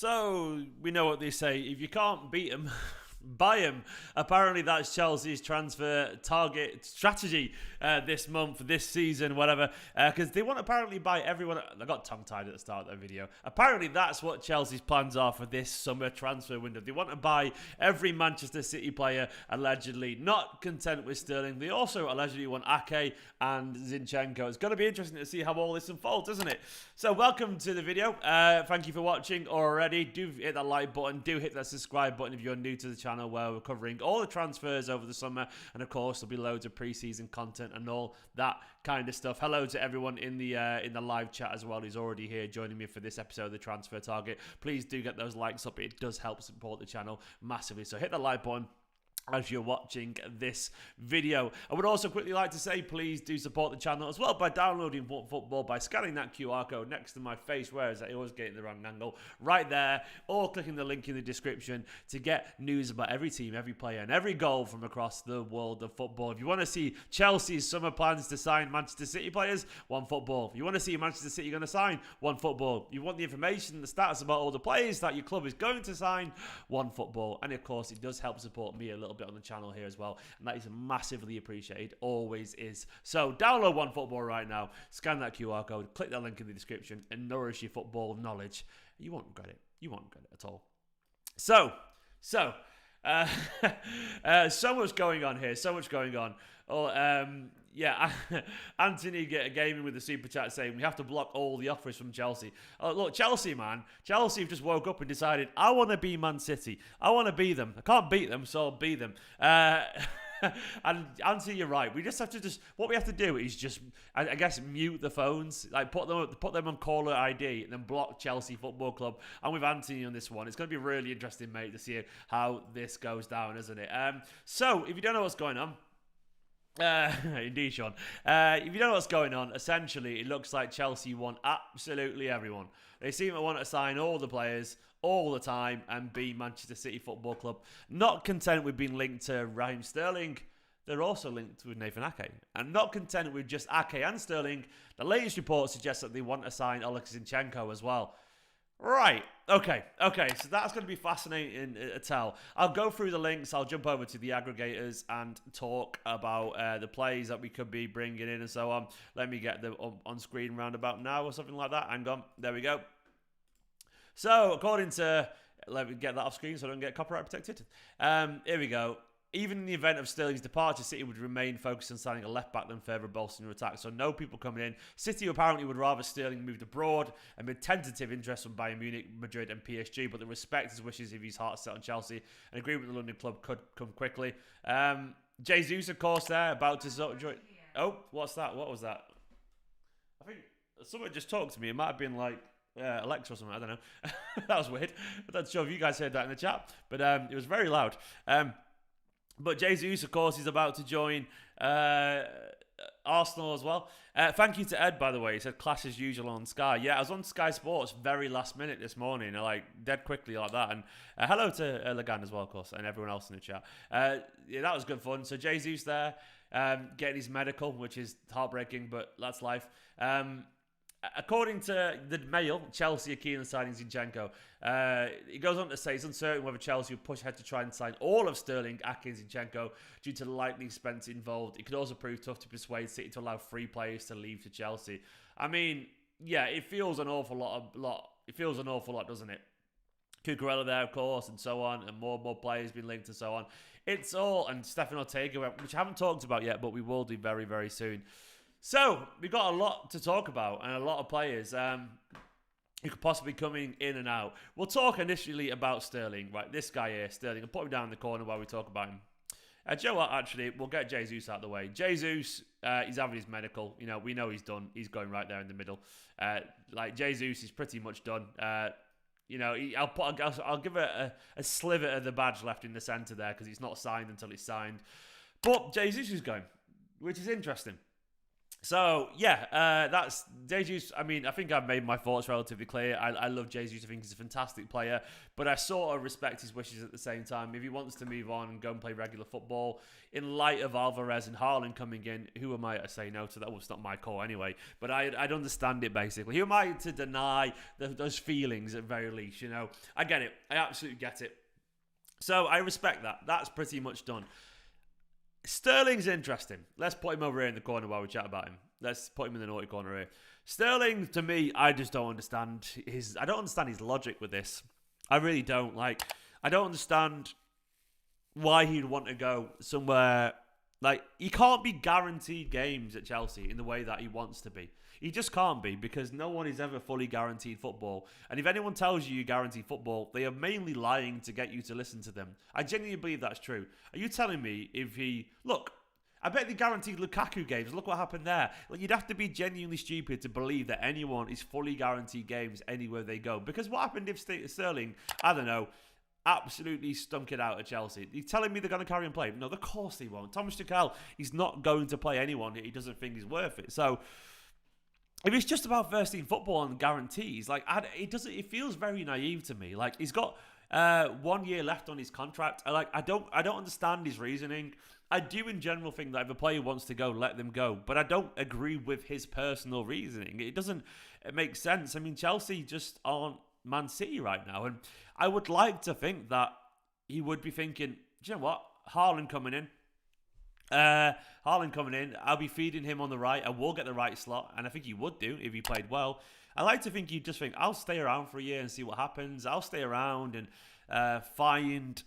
So, we know what they say. If you can't beat them, buy them. Apparently, that's Chelsea's transfer target strategy this month, this season, whatever. Because they want to apparently buy everyone. I got tongue-tied at the start of that video. Apparently, that's what Chelsea's plans are for this summer transfer window. They want to buy every Manchester City player, allegedly. Not content with Sterling, they also allegedly want Ake and Zinchenko. It's going to be interesting to see how all this unfolds, isn't it? So, welcome to the video. Thank you for watching already. Do hit that like button. Do hit that subscribe button if you're new to the channel, where we're covering all the transfers over the summer, and of course there'll be loads of pre-season content and all that kind of stuff. Hello to everyone in the live chat as well who's already here joining me for this episode of the Transfer Target. Please do get those likes up. It does help support the channel massively, so hit the like button as you're watching this video. I would also quickly like to say, please do support the channel as well by downloading Football, by scanning that QR code next to my face. Where is that? I always get it in the wrong angle. Right there, or clicking the link in the description to get news about every team, every player, and every goal from across the world of football. If you want to see Chelsea's summer plans to sign Manchester City players, OneFootball. If you want to see Manchester City going to sign, OneFootball. You want the information, the stats about all the players that your club is going to sign, OneFootball. And of course, it does help support me a little bit on the channel here as well, and that is massively appreciated, always is. So download OneFootball right now, scan that QR code, click that link in the description, and nourish your football knowledge. You won't regret it. You won't regret it at all. So much going on here, so much going on. Yeah, Anthony Gaming with the super chat saying we have to block all the offers from Chelsea. Oh, look, Chelsea, man. Chelsea have just woke up and decided, I want to be Man City. I want to be them. I can't beat them, so I'll be them. And Anthony, you're right. We just have to what we have to do is just, I guess, mute the phones, like put them on caller ID, and then block Chelsea Football Club. I'm with Anthony on this one. It's going to be really interesting, mate, to see how this goes down, isn't it? So if you don't know what's going on. Indeed, Sean. If you don't know what's going on, essentially it looks like Chelsea want absolutely everyone. They seem to want to sign all the players all the time and be Manchester City Football Club. Not content with being linked to Raheem Sterling, they're also linked with Nathan Ake. And not content with just Ake and Sterling, the latest report suggests that they want to sign Oleks Zinchenko as well. Right, okay, so that's going to be fascinating to tell. I'll go through the links, I'll jump over to the aggregators and talk about the plays that we could be bringing in and so on. Let me get them on screen round about now or something like that. Hang on, there we go. So, according to, let me get that off screen so I don't get copyright protected. Here we go. Even in the event of Sterling's departure, City would remain focused on signing a left-back than further bolstering their attack. So no people coming in. City apparently would rather Sterling moved abroad amid tentative interest from Bayern Munich, Madrid and PSG, but they respect his wishes if his heart's set on Chelsea. An agreement with the London club could come quickly. Jesus, of course, there, about to sort of join. Oh, what's that? What was that? I think someone just talked to me. It might have been like Oleks or something. I don't know. That was weird. I'm not sure if you guys heard that in the chat, but it was very loud. But Jesus, of course, is about to join Arsenal as well. Thank you to Ed, by the way. He said, clash as usual on Sky. Yeah, I was on Sky Sports very last minute this morning, like dead quickly like that. And hello to Legan as well, of course, and everyone else in the chat. Yeah, that was good fun. So Jesus there, getting his medical, which is heartbreaking, but that's life. According to the Mail, Chelsea are keen on signing Zinchenko. He goes on to say it's uncertain whether Chelsea will push ahead to try and sign all of Sterling, Ake and Zinchenko due to the likely expense involved. It could also prove tough to persuade City to allow 3 players to leave to Chelsea. I mean, yeah, it feels an awful lot. It feels an awful lot, doesn't it? Cucurella there, of course, and so on, and more players being linked and so on. It's all, and Stefan Ortega, which I haven't talked about yet, but we will do very, very soon. So, we've got a lot to talk about and a lot of players who could possibly be coming in and out. We'll talk initially about Sterling. Right, this guy here, Sterling. I'll put him down in the corner while we talk about him. Do you know what, actually, we'll get Jesus out of the way. Jesus, he's having his medical. You know, we know he's done. He's going right there in the middle. Like, Jesus is pretty much done. You know, I'll give it a sliver of the badge left in the centre there because it's not signed until it's signed. But Jesus is going, which is interesting. So yeah, that's Jesus. I mean, I think I've made my thoughts relatively clear. I love Jesus. I think he's a fantastic player, but I sort of respect his wishes at the same time. If he wants to move on and go and play regular football, in light of Alvarez and Haaland coming in, who am I to say no to that? Well, it's not my call anyway, but I'd understand it basically. Who am I to deny those feelings at very least? You know, I get it. I absolutely get it. So I respect that. That's pretty much done. Sterling's interesting. Let's put him over here in the corner while we chat about him. Let's put him in the naughty corner here. Sterling, to me, I just don't understand his. I don't understand his logic with this. I really don't. Like, I don't understand why he'd want to go somewhere. Like, he can't be guaranteed games at Chelsea in the way that he wants to be. He just can't be, because no one is ever fully guaranteed football. And if anyone tells you guaranteed football, they are mainly lying to get you to listen to them. I genuinely believe that's true. Are you telling me if he... Look, I bet they guaranteed Lukaku games. Look what happened there. Like, you'd have to be genuinely stupid to believe that anyone is fully guaranteed games anywhere they go. Because what happened if Sterling, I don't know, absolutely stunk it out at Chelsea? He's telling me they're going to carry and play? No, of course they won't. Thomas Tuchel, he's not going to play anyone he doesn't think is worth it. So... if it's just about first team football and guarantees, like it feels very naive to me. Like, he's got 1 year left on his contract. I don't understand his reasoning. I do in general think that if a player wants to go, let them go. But I don't agree with his personal reasoning. It doesn't make sense. I mean, Chelsea just aren't Man City right now, and I would like to think that he would be thinking, do you know what, Haaland coming in. Haaland coming in, I'll be feeding him on the right. I will get the right slot, and I think he would do if he played well. I like to think he'd just think, I'll stay around for a year and see what happens. I'll stay around and find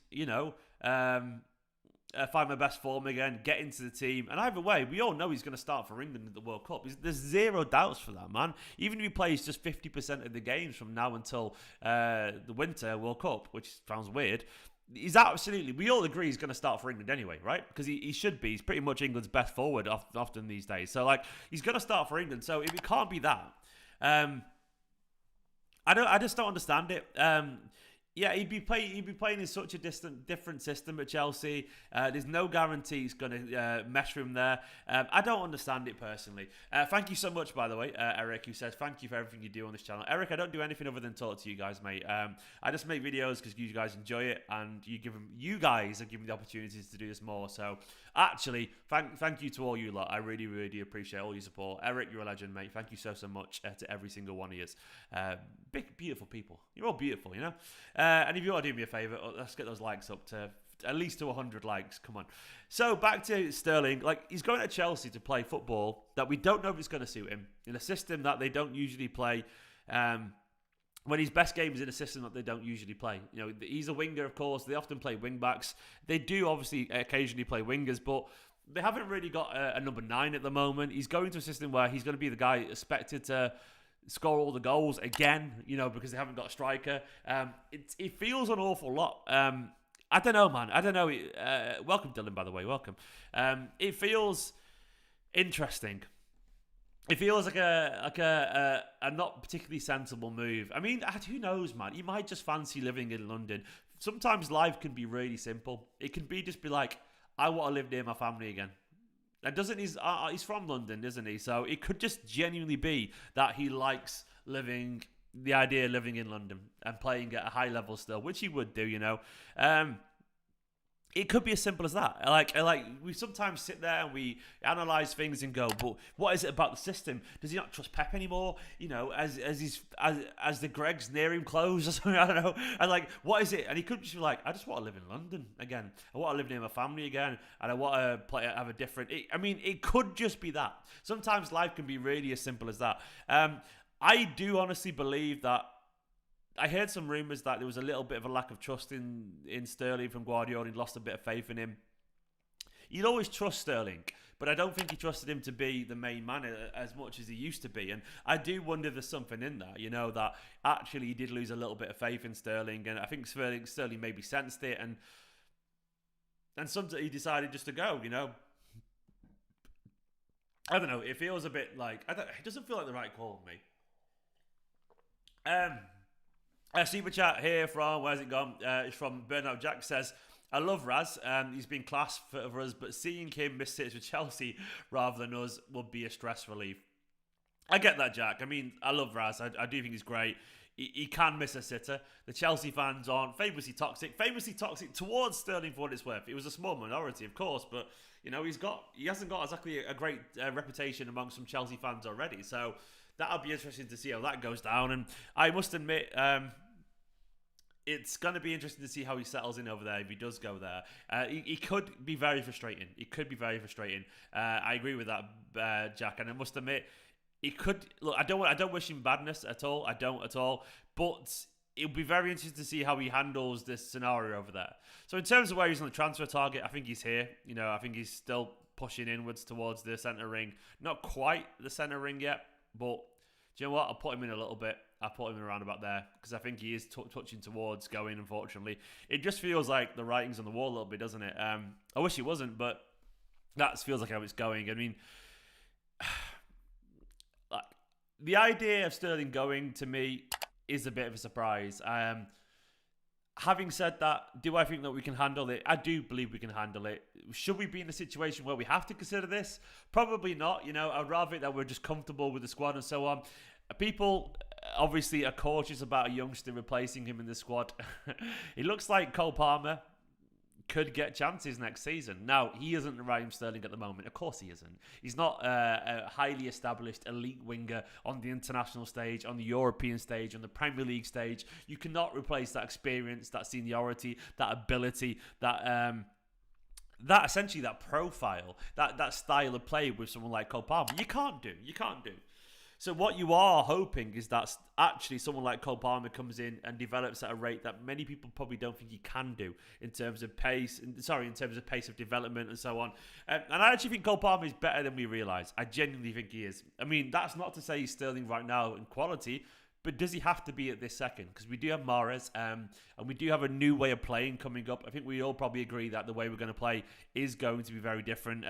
my best form again, get into the team. And either way, we all know he's going to start for England at the World Cup. There's zero doubts for that, man. Even if he plays just 50% of the games from now until the Winter World Cup, which sounds weird, he's absolutely, we all agree he's going to start for England anyway, right? Because he should be. He's pretty much England's best forward often these days. So, like, he's going to start for England. So, if it can't be that, I just don't understand it. Yeah, he'd be playing in such a different system at Chelsea. There's no guarantee he's going to mesh with him there. I don't understand it personally. Thank you so much, by the way, Eric, who says, thank you for everything you do on this channel. Eric, I don't do anything other than talk to you guys, mate. I just make videos because you guys enjoy it, and you guys have given me the opportunities to do this more. So, actually, thank you to all you lot. I really, really appreciate all your support. Eric, you're a legend, mate. Thank you so much to every single one of you. Big, beautiful people. You're all beautiful, you know? And if you want to do me a favour, let's get those likes up to at least to 100 likes. Come on. So back to Sterling. Like, he's going to Chelsea to play football that we don't know if it's going to suit him, in a system that they don't usually play. When his best game is in a system that they don't usually play. You know, he's a winger, of course. They often play wing backs. They do obviously occasionally play wingers, but they haven't really got a number 9 at the moment. He's going to a system where he's going to be the guy expected to score all the goals again, you know, because they haven't got a striker. It feels an awful lot. I don't know, man. I don't know. Welcome, Dylan, by the way. Welcome. It feels interesting. It feels like a not particularly sensible move. I mean, who knows, man? You might just fancy living in London. Sometimes life can be really simple. It can be just be like, I want to live near my family again. And he's from London, isn't he? So it could just genuinely be that he likes the idea of living in London and playing at a high level still, which he would do, you know. It could be as simple as that. Like we sometimes sit there and we analyze things and go, but what is it about the system? Does he not trust Pep anymore? You know, as the Gregs near him close or something. I don't know. And like, what is it? And he could just be like, I just want to live in London again. I want to live near my family again, and I want to have a different. It could just be that. Sometimes life can be really as simple as that. I do honestly believe that. I heard some rumours that there was a little bit of a lack of trust in Sterling from Guardiola. He'd lost a bit of faith in him. You'd always trust Sterling, but I don't think he trusted him to be the main man as much as he used to be. And I do wonder if there's something in that, you know, that actually he did lose a little bit of faith in Sterling. And I think Sterling maybe sensed it. And sometimes he decided just to go, you know. I don't know. It feels a bit like... it doesn't feel like the right call to me. Super chat here from, where's it gone? It's from Burnout Jack, says, I love Raz. He's been class for us, but seeing him miss sits with Chelsea rather than us would be a stress relief. I get that, Jack. I mean, I love Raz. I do think he's great. He can miss a sitter. The Chelsea fans aren't famously toxic towards Sterling for what it's worth. It was a small minority, of course, but you know he hasn't got exactly a great reputation among some Chelsea fans already. So that'll be interesting to see how that goes down. And I must admit, it's going to be interesting to see how he settles in over there if he does go there. He could be very frustrating. It could be very frustrating. I agree with that, Jack. And I must admit, it could look. I don't wish him badness at all. I don't at all. But it'll be very interesting to see how he handles this scenario over there. So in terms of where he's on the transfer target, I think he's here. You know, I think he's still pushing inwards towards the centre ring. Not quite the centre ring yet, but do you know what? I'll put him in a little bit. I'll put him around about there because I think he is touching towards going. Unfortunately, it just feels like the writing's on the wall a little bit, doesn't it? I wish it wasn't, but that feels like how it's going. I mean. The idea of Sterling going, to me, is a bit of a surprise. Having said that, do I think that we can handle it? I do believe we can handle it. Should we be in a situation where we have to consider this? Probably not. You know, I'd rather that we're just comfortable with the squad and so on. People obviously are cautious about a youngster replacing him in the squad. It looks like Cole Palmer could get chances next season. Now, he isn't Raheem Sterling at the moment. Of course he isn't. He's not a highly established elite winger on the international stage, on the European stage, on the Premier League stage. You cannot replace that experience, that seniority, that ability, that essentially that profile, that style of play with someone like Cole Palmer. You can't do. So what you are hoping is that actually someone like Cole Palmer comes in and develops at a rate that many people probably don't think he can do in terms of pace. In terms of pace of development and so on. And I actually think Cole Palmer is better than we realise. I genuinely think he is. I mean, that's not to say he's Sterling right now in quality, but does he have to be at this second? Because we do have Mahrez, and we do have a new way of playing coming up. I think we all probably agree that the way we're going to play is going to be very different.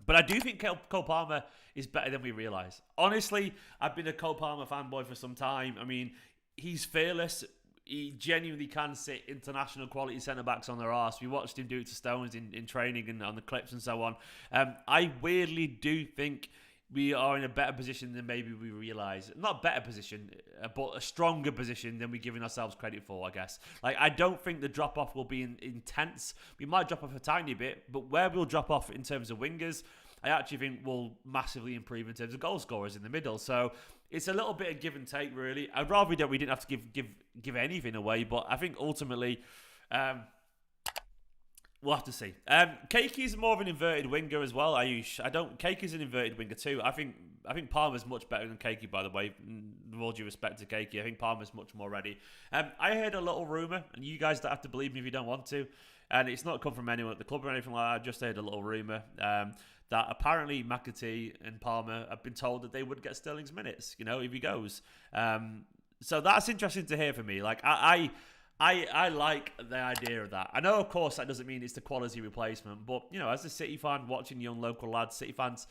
But I do think Cole Palmer is better than we realise. Honestly, I've been a Cole Palmer fanboy for some time. I mean, he's fearless. He genuinely can sit international quality centre-backs on their arse. We watched him do it to Stones in training and on the clips and so on. I weirdly do think we are in a better position than maybe we realise. Not better position, but a stronger position than we're giving ourselves credit for, I guess. Like, I don't think the drop-off will be intense. We might drop off a tiny bit, but where we'll drop off in terms of wingers, I actually think will massively improve in terms of goal scorers in the middle. So it's a little bit of give and take, really. I'd rather we didn't have to give anything away, but I think ultimately we'll have to see. Keikie's more of an inverted winger as well, Ayush. Keikie's an inverted winger too. I think Palmer's much better than Keikie, by the way. With all due respect to Keikie, I think Palmer's much more ready. I heard a little rumour, and you guys don't have to believe me if you don't want to, and it's not come from anyone at the club or anything like that. I just heard a little rumour that apparently McAtee and Palmer have been told that they would get Sterling's minutes, you know, if he goes. So that's interesting to hear for me. Like, I like the idea of that. I know, of course, that doesn't mean it's the quality replacement, but, you know, as a City fan, watching young local lads, City fans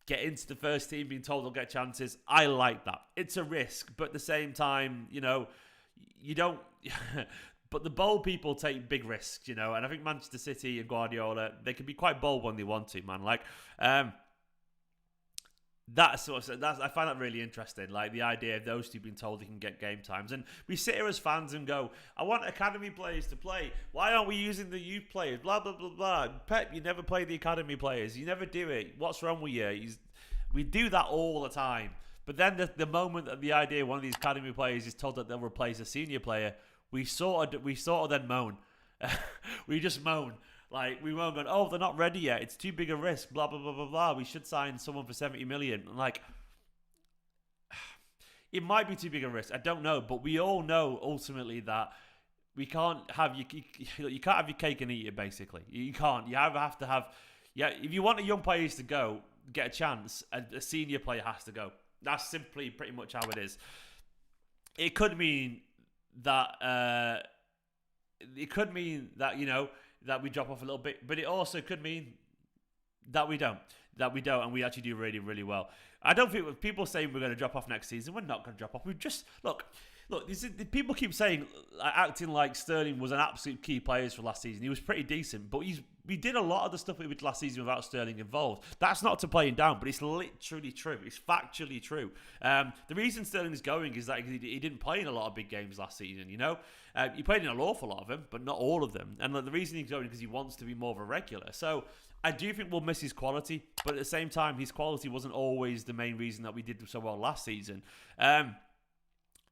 get into the first team, being told they'll get chances, I like that. It's a risk, but at the same time, you know, you don't... But the bold people take big risks, you know, and I think Manchester City and Guardiola, they can be quite bold when they want to, man. Like, I find that really interesting. Like, the idea of those two being told they can get game times, and we sit here as fans and go, "I want academy players to play. Why aren't we using the youth players?" Blah blah blah blah. Pep, you never play the academy players. You never do it. What's wrong with you? We do that all the time. But then the moment that the idea one of these academy players is told that they'll replace a senior player, we sort of then moan. We just moan. Like, we won't go, oh, they're not ready yet. It's too big a risk. Blah, blah, blah, blah, blah. We should sign someone for 70 million. Like, it might be too big a risk. I don't know. But we all know, ultimately, that we can't have you can't have your cake and eat it, basically. You can't. You have to have... Yeah, if you want a young players to go, get a chance, a senior player has to go. That's simply pretty much how it is. It could mean that... you know, that we drop off a little bit, but it also could mean that we don't, and we actually do really, really well. I don't think people say we're going to drop off next season. We're not going to drop off. We just look look, people keep saying, acting like Sterling was an absolute key player for last season. He was pretty decent, but we did a lot of the stuff we did last season without Sterling involved. That's not to play him down, but it's literally true. It's factually true. The reason Sterling is going is that he didn't play in a lot of big games last season, you know? He played in an awful lot of them, but not all of them. And the reason he's going is because he wants to be more of a regular. So I do think we'll miss his quality, but at the same time, his quality wasn't always the main reason that we did so well last season.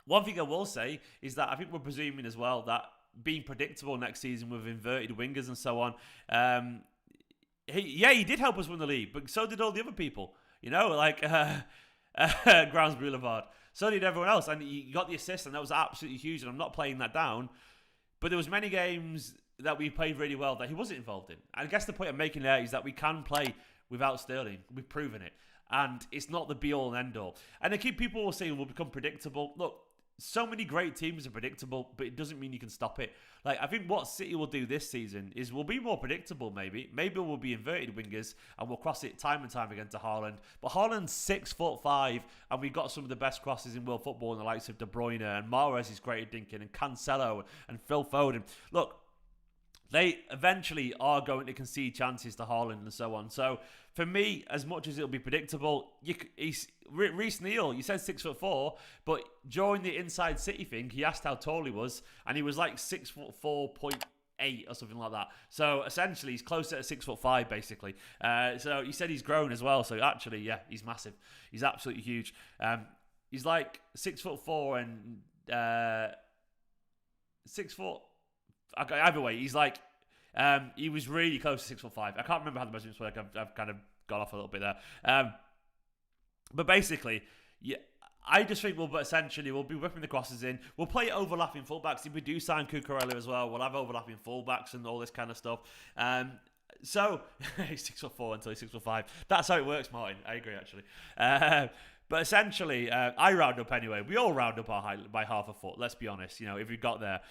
One thing I will say is that I think we're presuming as well that being predictable next season with inverted wingers and so on, he did help us win the league, but so did all the other people. You know, like Grounds Boulevard. So did everyone else, and he got the assist, and that was absolutely huge. And I'm not playing that down, but there was many games that we played really well that he wasn't involved in. And I guess the point I'm making there is that we can play without Sterling. We've proven it, and it's not the be-all and end-all. And I keep people will saying we'll become predictable. Look. So many great teams are predictable, but it doesn't mean you can stop it. Like, I think what City will do this season is we'll be more predictable, maybe. Maybe we'll be inverted wingers, and we'll cross it time and time again to Haaland. But Haaland's 6'5", and we've got some of the best crosses in world football in the likes of De Bruyne, and Mahrez is great at dinking, and Cancelo, and Phil Foden. Look, they eventually are going to concede chances to Haaland and so on. So, for me, as much as it'll be predictable, Reece Neal, you said 6'4", but during the Inside City thing, he asked how tall he was, and he was like 6'4.8" or something like that. So, essentially, he's closer to 6'5", basically. So, he said he's grown as well. So, actually, yeah, he's massive. He's absolutely huge. He's like 6'4" and 6 foot. Okay, either way, he's like, he was really close to 6'5". I can't remember how the measurements work. I've kind of got off a little bit there. But basically, yeah, I just think we'll be whipping the crosses in. We'll play overlapping fullbacks. If we do sign Cucurella as well, we'll have overlapping fullbacks and all this kind of stuff. So he's 6'4" until he's 6'5". That's how it works, Martin. I agree, actually. But essentially, I round up anyway. We all round up our height by half a foot. Let's be honest. You know, if we got there.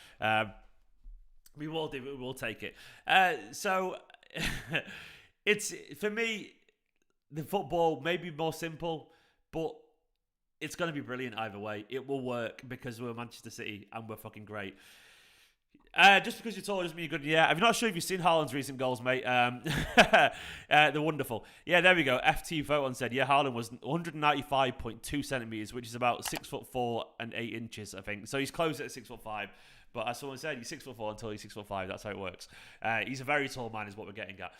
We will do it. We will take it. So, it's, for me, the football may be more simple, but it's going to be brilliant either way. It will work because we're Manchester City and we're fucking great. Just because you're tall doesn't mean you're good. Yeah, I'm not sure if you've seen Haaland's recent goals, mate. They're wonderful. Yeah, there we go. FT Photon said, yeah, Haaland was 195.2 centimetres, which is about 6'4" and 8 inches, I think. So he's closer to 6'5". But as someone said, he's 6'4" until he's 6'5". That's how it works. He's a very tall man, is what we're getting at.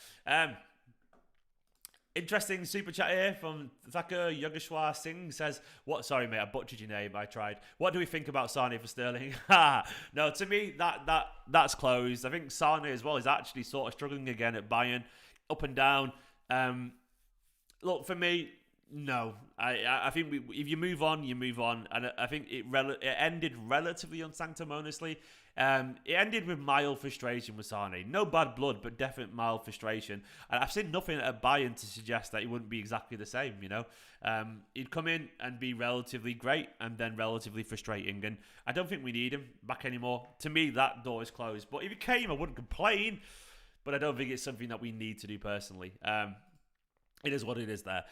Interesting super chat here from Thakur Yogeshwar Singh says, "What? Sorry, mate, I butchered your name. I tried. What do we think about Sane for Sterling?" No, to me that's closed. I think Sane as well is actually sort of struggling again at Bayern, up and down. Look, for me, no. I think if you move on, you move on, and I think it ended relatively unsanctimoniously. It ended with mild frustration with Sane. No bad blood, but definite mild frustration. And I've seen nothing at Bayern to suggest that he wouldn't be exactly the same, you know. He'd come in and be relatively great and then relatively frustrating. And I don't think we need him back anymore. To me, that door is closed. But if he came, I wouldn't complain. But I don't think it's something that we need to do personally. It is what it is there.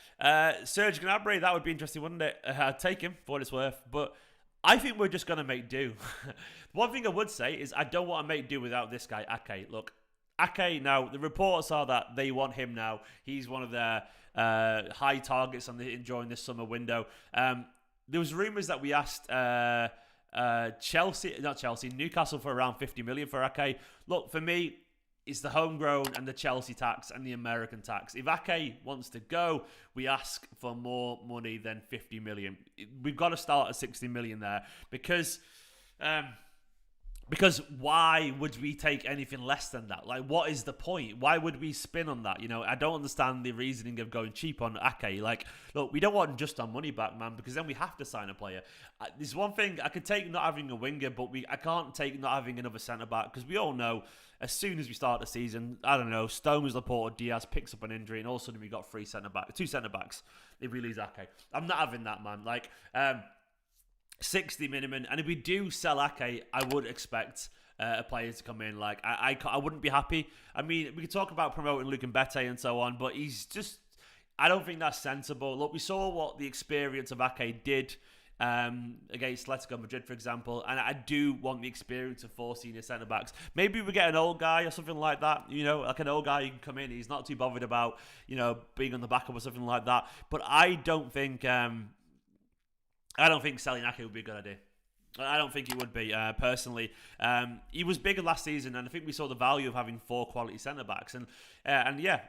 Serge Gnabry, that would be interesting, wouldn't it? I'd take him for what it's worth. But I think we're just going to make do. One thing I would say is I don't want to make do without this guy, Ake. Look, Ake, now, the reports are that they want him now. He's one of their high targets during this summer window. There was rumours that we asked Newcastle for around 50 million for Ake. Look, for me, it's the homegrown and the Chelsea tax and the American tax. If Ake wants to go, we ask for more money than 50 million. We've got to start at 60 million there because why would we take anything less than that? Like, what is the point? Why would we spin on that? You know, I don't understand the reasoning of going cheap on Ake. Like, look, we don't want just our money back, man, because then we have to sign a player. There's one thing, I could take not having a winger, but I can't take not having another centre-back, because we all know as soon as we start the season, I don't know, Stones, Laporte, Diaz picks up an injury, and all of a sudden we got two centre-backs if we lose Ake. I'm not having that, man. Like, 60 minimum, and if we do sell Ake, I would expect a player to come in. Like, I wouldn't be happy. I mean, we could talk about promoting Luke Mbete and so on, but he's just, I don't think that's sensible. Look, we saw what the experience of Ake did against Atletico Madrid, for example. And I do want the experience of 4 senior centre-backs. Maybe we get an old guy or something like that, like an old guy who can come in. He's not too bothered about, being on the backup or something like that. But I don't think Selinaki would be a good idea. I don't think he would be, personally. He was bigger last season, and I think we saw the value of having 4 quality centre-backs. And yeah,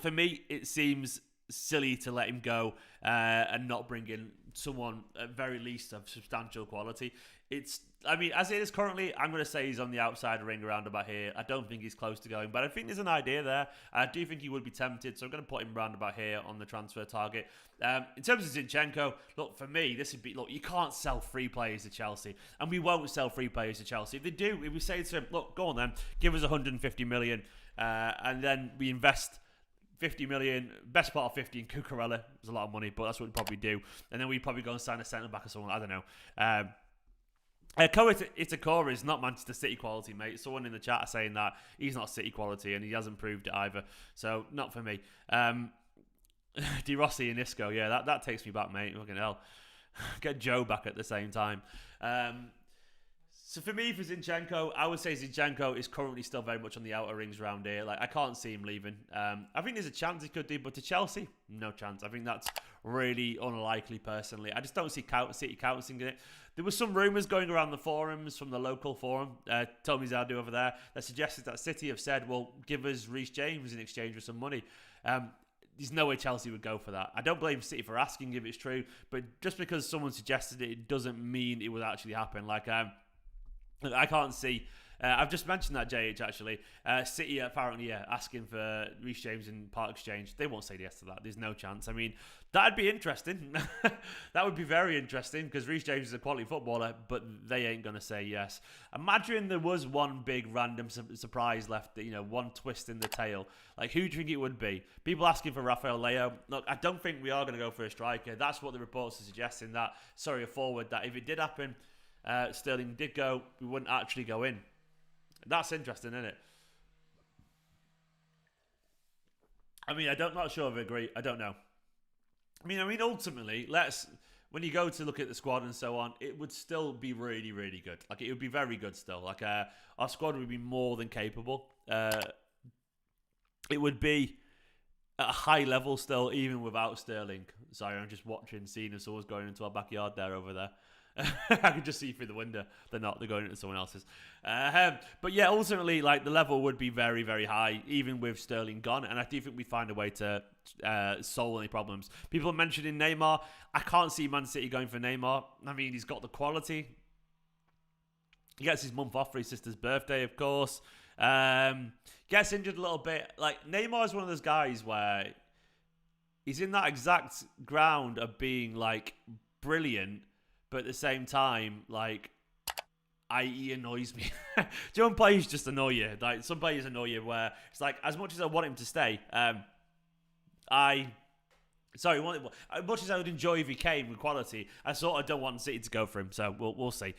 for me, it seems silly to let him go and not bring in someone at very least of substantial quality. As it is currently, I'm going to say he's on the outside ring around about here. I don't think he's close to going, but I think there's an idea there. I do think he would be tempted, so I'm going to put him round about here on the transfer target. In terms of Zinchenko, look, for me, this would be, you can't sell free players to Chelsea, and we won't sell free players to Chelsea. If they do, if we say to him, look, go on then, give us 150 million, and then we invest 50 million, best part of 50 in Cucurella. It's a lot of money, but that's what we'd probably do. And then we'd probably go and sign a centre-back or someone, I don't know. Ko Itakura is not Manchester City quality, mate. Someone in the chat is saying that he's not City quality, and he hasn't proved it either. So, not for me. De Rossi and Isco, yeah, that takes me back, mate. Fucking hell. Get Joe back at the same time. So for me, for Zinchenko, I would say Zinchenko is currently still very much on the outer rings around here. I can't see him leaving. I think there's a chance he could do, but to Chelsea, no chance. I think that's really unlikely, personally. I just don't see City counting in it. There were some rumours going around the forums from the local forum, Tommy Zadu over there, that suggested that City have said, well, give us Reece James in exchange for some money. There's no way Chelsea would go for that. I don't blame City for asking if it's true, but just because someone suggested it, it doesn't mean it would actually happen. I can't see. I've just mentioned that, JH, actually. City apparently, asking for Reece James in part exchange. They won't say yes to that. There's no chance. I mean, that'd be interesting. That would be very interesting, because Reece James is a quality footballer, but they ain't going to say yes. Imagine there was one big random surprise left, one twist in the tail. Who do you think it would be? People asking for Rafael Leao. Look, I don't think we are going to go for a striker. That's what the reports are suggesting, a forward, that if it did happen, Sterling did go, we wouldn't actually go in. That's interesting, isn't it? I'm not sure if I agree. I don't know. Ultimately, when you go to look at the squad and so on, it would still be really, really good. It would be very good still. Our squad would be more than capable. It would be at a high level still, even without Sterling. Sorry, I'm just seeing if someone's going into our backyard there over there. I can just see through the window. They're not. They're going into someone else's. But yeah, ultimately, the level would be very, very high, even with Sterling gone. And I do think we'd find a way to solve any problems. People are mentioning Neymar. I can't see Man City going for Neymar. He's got the quality. He gets his month off for his sister's birthday, of course. Gets injured a little bit. Neymar is one of those guys where he's in that exact ground of being, brilliant, but at the same time, he annoys me. Some players just annoy you. Some players annoy you where it's as much as I want him to stay, as much as I would enjoy if he came with quality, I sort of don't want City to go for him, so we'll see.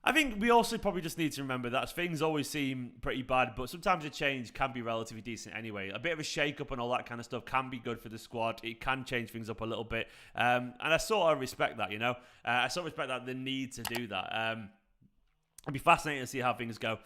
I think we also probably just need to remember that things always seem pretty bad, but sometimes a change can be relatively decent anyway. A bit of a shake-up and all that kind of stuff can be good for the squad. It can change things up a little bit. And I sort of respect that, I sort of respect that, the need to do that. It'd be fascinating to see how things go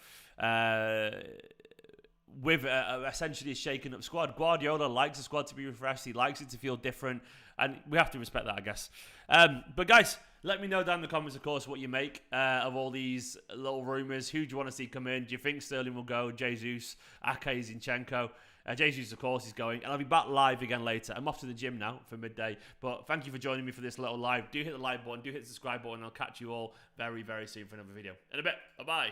with essentially a shaken up squad. Guardiola likes the squad to be refreshed. He likes it to feel different. And we have to respect that, I guess. But guys, let me know down in the comments, of course, what you make of all these little rumours. Who do you want to see come in? Do you think Sterling will go? Jesus, Ake, Zinchenko. Jesus, of course, is going. And I'll be back live again later. I'm off to the gym now for midday. But thank you for joining me for this little live. Do hit the like button. Do hit the subscribe button. I'll catch you all very, very soon for another video. In a bit. Bye-bye.